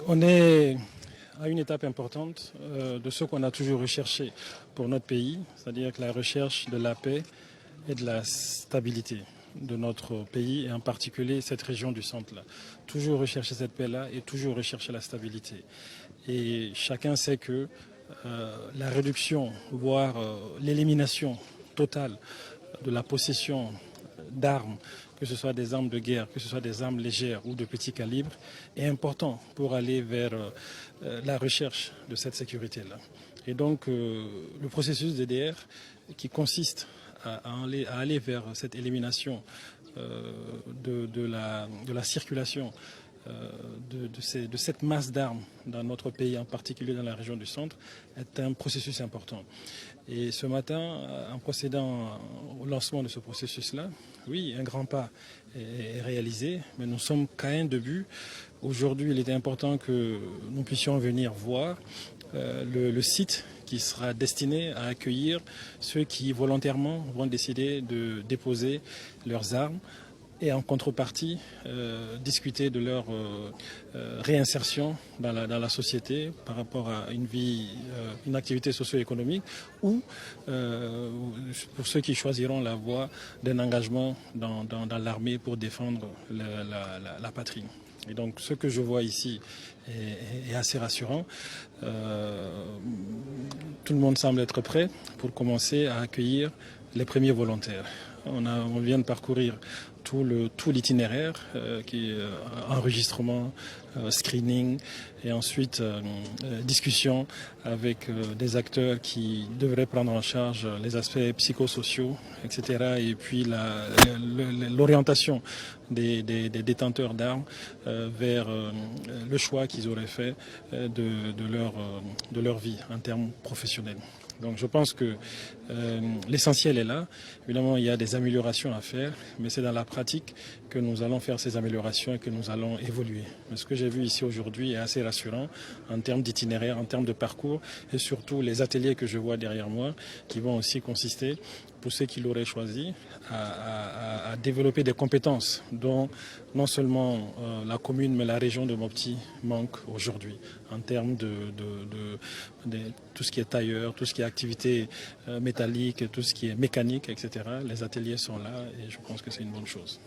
On est à une étape importante de ce qu'on a toujours recherché pour notre pays, c'est-à-dire que la recherche de la paix et de la stabilité de notre pays et en particulier cette région du centre-là. Toujours rechercher cette paix-là et toujours rechercher la stabilité. Et chacun sait que la réduction, voire l'élimination totale de la possession d'armes, que ce soit des armes de guerre, que ce soit des armes légères ou de petit calibre, est important pour aller vers la recherche de cette sécurité-là. Et donc le processus DDR qui consiste à aller vers cette élimination de la circulation de cette masse d'armes dans notre pays, en particulier dans la région du centre, est un processus important. Et ce matin, en procédant au lancement de ce processus-là, oui, un grand pas est réalisé, mais nous sommes qu'à un début. Aujourd'hui, il était important que nous puissions venir voir le site qui sera destiné à accueillir ceux qui volontairement vont décider de déposer leurs armes et en contrepartie discuter de leur réinsertion dans la société par rapport à une activité socio-économique ou pour ceux qui choisiront la voie d'un engagement dans l'armée pour défendre la patrie. Et donc ce que je vois ici est assez rassurant. Tout le monde semble être prêt pour commencer à accueillir les premiers volontaires. On vient de parcourir tout l'itinéraire qui est enregistrement, screening et ensuite discussion avec des acteurs qui devraient prendre en charge les aspects psychosociaux, etc. Et puis l'orientation des détenteurs d'armes vers le choix qu'ils auraient fait de leur vie en termes professionnels. Donc je pense que l'essentiel est là. Évidemment, il y a des améliorations à faire, mais c'est dans la pratique que nous allons faire ces améliorations et que nous allons évoluer. Mais ce que j'ai vu ici aujourd'hui est assez rassurant en termes d'itinéraire, en termes de parcours et surtout les ateliers que je vois derrière moi qui vont aussi consister, pour ceux qui l'auraient choisi, à développer des compétences dont non seulement la commune mais la région de Mopti manque aujourd'hui en termes de tout ce qui est tailleur, tout ce qui est activité métallique, tout ce qui est mécanique, etc. Les ateliers sont là et je pense que c'est une bonne chose.